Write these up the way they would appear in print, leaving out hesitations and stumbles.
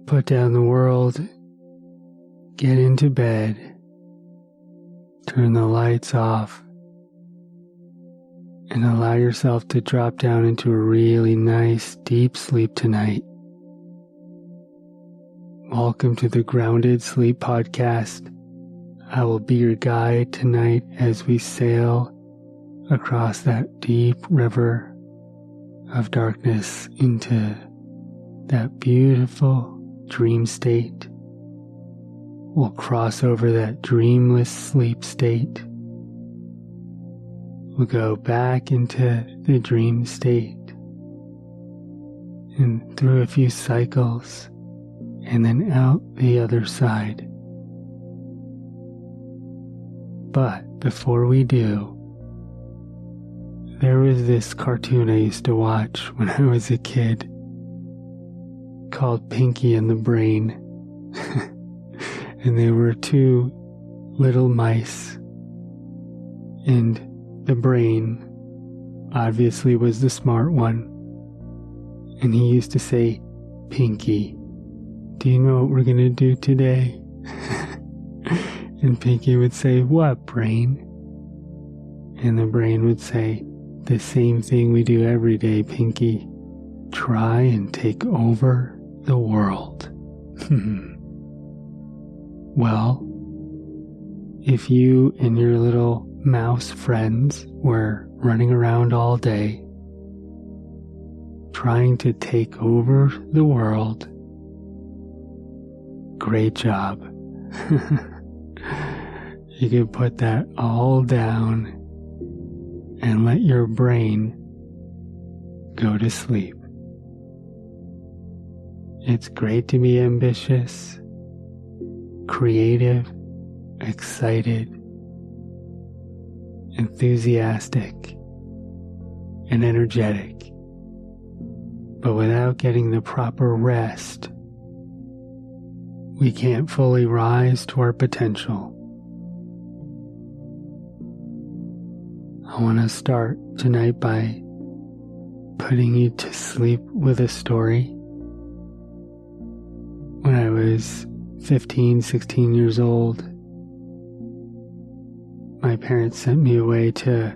Put down the world, get into bed, turn the lights off, and allow yourself to drop down into a really nice, deep sleep tonight. Welcome to the Grounded Sleep Podcast. I will be your guide tonight as we sail across that deep river of darkness into that beautiful dream state. We'll cross over that dreamless sleep state. We'll go back into the dream state and through a few cycles and then out the other side. But before we do, there was this cartoon I used to watch when I was a kid called Pinky and the Brain. And there were two little mice, and the brain obviously was the smart one. And he used to say, "Pinky, do you know what we're going to do today?" And Pinky would say, "What, brain?" And the brain would say, "The same thing we do every day, Pinky. Try and take over the world." Well, if you and your little mouse friends were running around all day trying to take over the world, great job. You can put that all down and let your brain go to sleep. It's great to be ambitious, creative, excited, enthusiastic, and energetic. But without getting the proper rest, we can't fully rise to our potential. I want to start tonight by putting you to sleep with a story. When I was 15, 16 years old, my parents sent me away to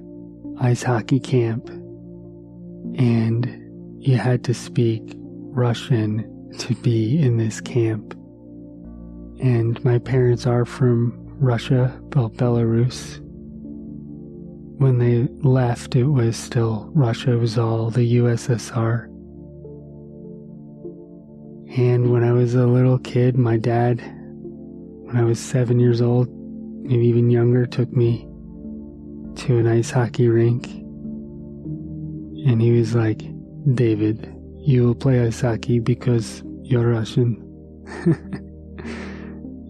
ice hockey camp, and you had to speak Russian to be in this camp. And my parents are from Russia, Belarus. When they left, it was still Russia. It was all the USSR. And when I was a little kid, my dad, when I was 7 years old, maybe even younger, took me to an ice hockey rink. And he was like, "David, you will play ice hockey because you're Russian."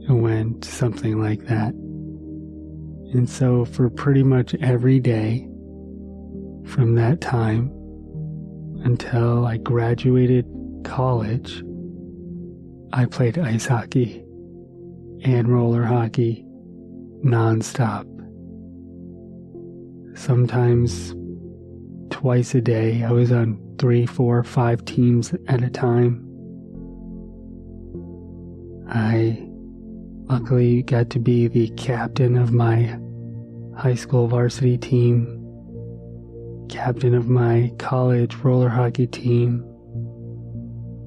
It went something like that. And so for pretty much every day from that time until I graduated college, I played ice hockey and roller hockey nonstop. Sometimes twice a day. I was on 3, 4, 5 teams at a time. I luckily got to be the captain of my high school varsity team, captain of my college roller hockey team,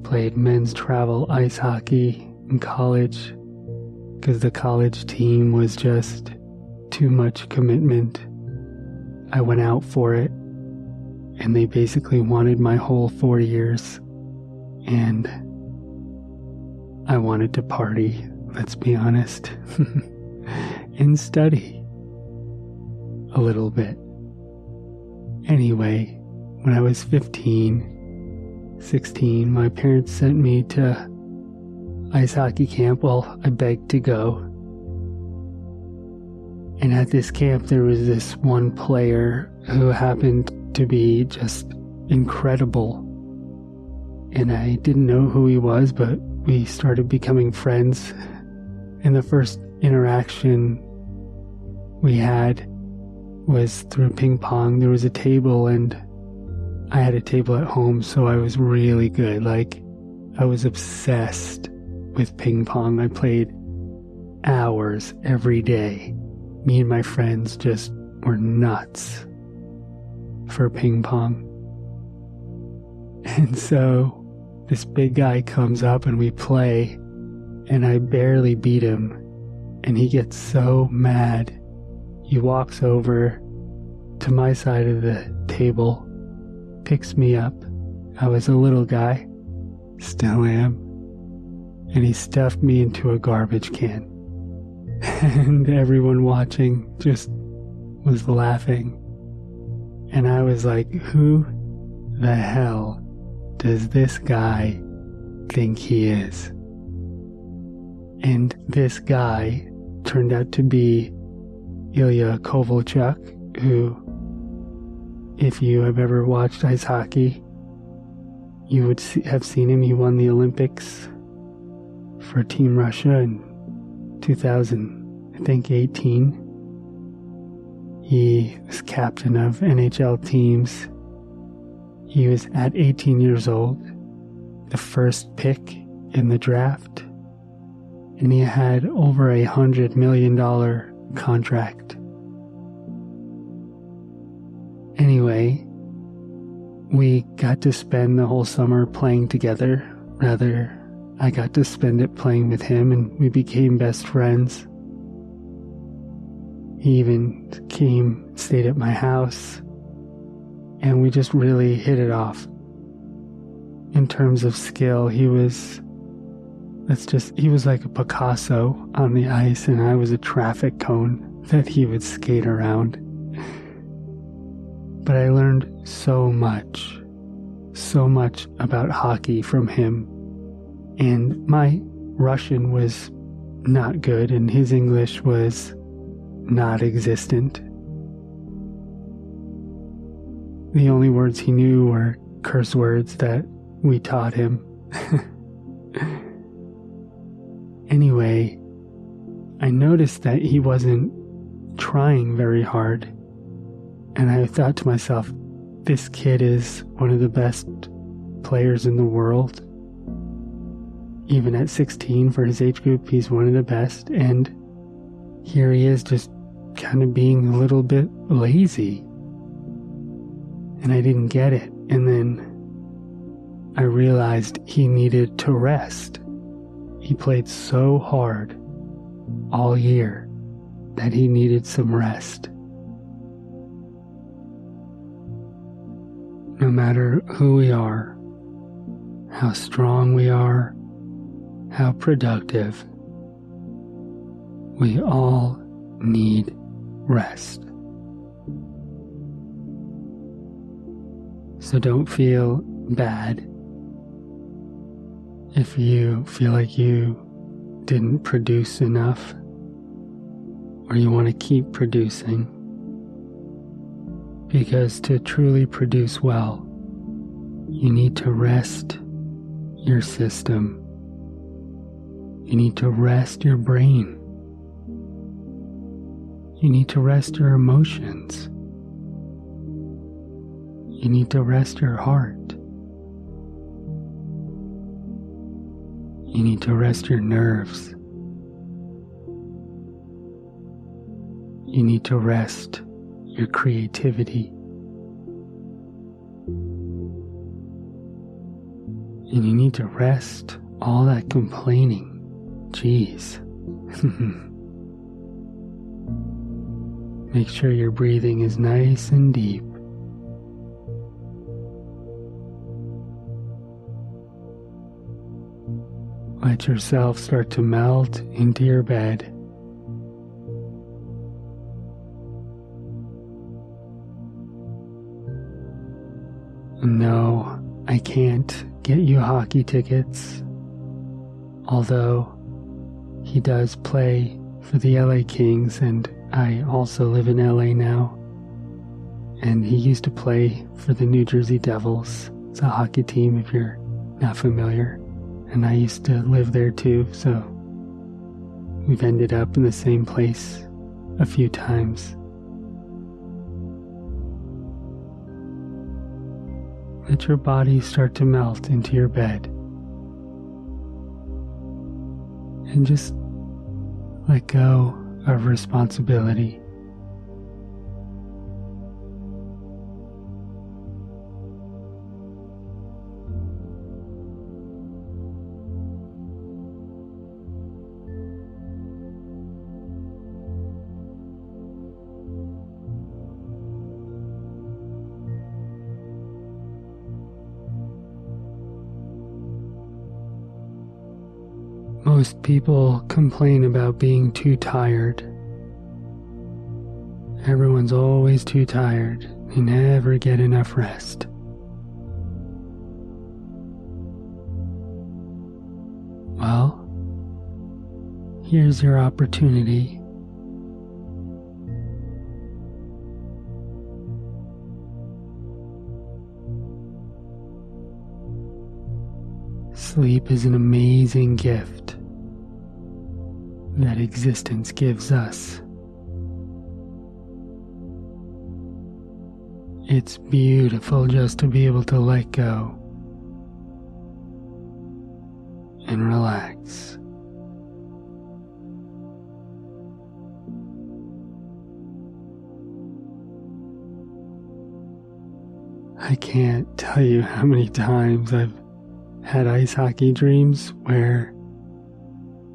played men's travel ice hockey in college because the college team was just too much commitment. I went out for it, and they basically wanted my whole 4 years, and I wanted to party, let's be honest, and study a little bit. Anyway, when I was 15, 16, my parents sent me to ice hockey camp. Well, I begged to go. And at this camp, there was this one player who happened to be just incredible. And I didn't know who he was, but we started becoming friends. And the first interaction we had was through ping pong. There was a table, and I had a table at home, so I was really good. Like, I was obsessed with ping pong. I played hours every day. Me and my friends just were nuts for ping pong. And so this big guy comes up and we play, and I barely beat him. And he gets so mad. He walks over to my side of the table, picks me up. I was a little guy, still am, and he stuffed me into a garbage can. And everyone watching just was laughing. And I was like, who the hell does this guy think he is? And this guy turned out to be Ilya Kovalchuk, who, if you have ever watched ice hockey, you would have seen him. He won the Olympics for Team Russia in 2018. He was captain of NHL teams. He was at 18 years old, the first pick in the draft, and he had over $100 million contract. Anyway, we got to spend the whole summer playing together. Rather, I got to spend it playing with him, and we became best friends. He even stayed at my house, and we just really hit it off. In terms of skill, he was like a Picasso on the ice, and I was a traffic cone that he would skate around. But I learned so much about hockey from him. And my Russian was not good, and his English was not existent. The only words he knew were curse words that we taught him. Anyway, I noticed that he wasn't trying very hard, and I thought to myself, this kid is one of the best players in the world. Even at 16, for his age group, he's one of the best, and here he is just kind of being a little bit lazy. And I didn't get it, and then I realized he needed to rest. He played so hard all year that he needed some rest. No matter who we are, how strong we are, how productive, we all need rest. So don't feel bad if you feel like you didn't produce enough, or you want to keep producing. Because to truly produce well, you need to rest your system. You need to rest your brain. You need to rest your emotions. You need to rest your heart. You need to rest your nerves. You need to rest your creativity. And you need to rest all that complaining. Jeez. Make sure your breathing is nice and deep. Let yourself start to melt into your bed. No, I can't get you hockey tickets, although he does play for the LA Kings, and I also live in LA now. And he used to play for the New Jersey Devils. It's a hockey team if you're not familiar. And I used to live there too, so we've ended up in the same place a few times. Let your body start to melt into your bed. and just let go of responsibility. Most people complain about being too tired. Everyone's always too tired. They never get enough rest. Well, here's your opportunity. Sleep is an amazing gift that existence gives us. It's beautiful just to be able to let go and relax. I can't tell you how many times I've had ice hockey dreams where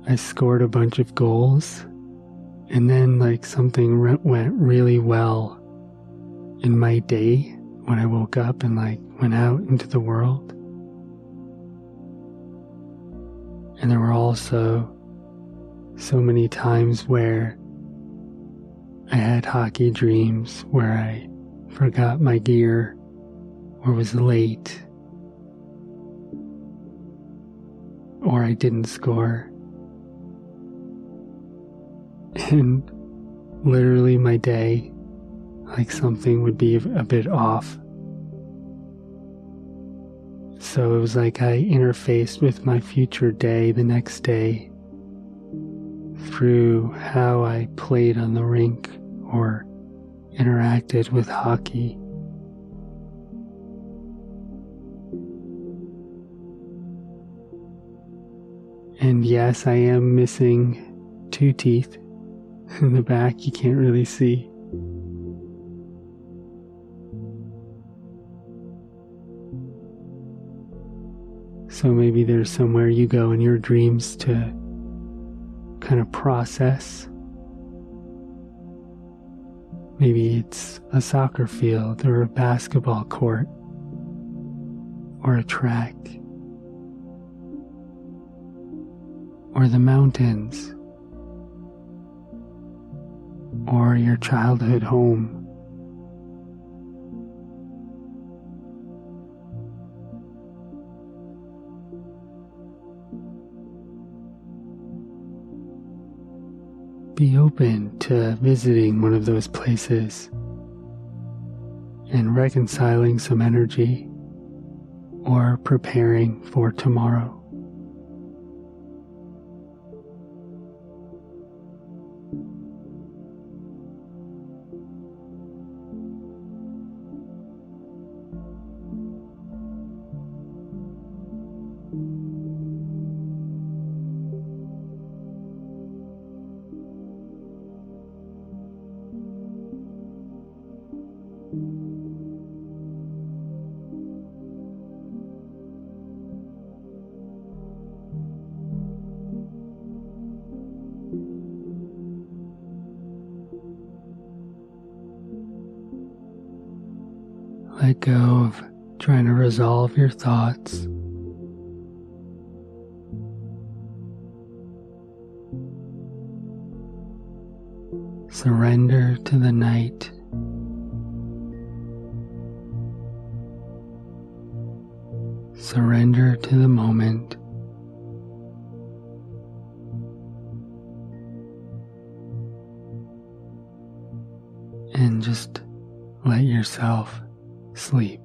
I scored a bunch of goals and then something went really well in my day when I woke up and went out into the world. And there were also so many times where I had hockey dreams where I forgot my gear or was late or I didn't score. And literally my day, something would be a bit off. So it was like I interfaced with my future day the next day through how I played on the rink or interacted with hockey. And yes, I am missing 2 teeth in the back you can't really see. So maybe there's somewhere you go in your dreams to kind of process. Maybe it's a soccer field or a basketball court or a track or the mountains or your childhood home. Be open to visiting one of those places and reconciling some energy or preparing for tomorrow. Let go of trying to resolve your thoughts. Surrender to the night. Surrender to the moment. And just let yourself sleep.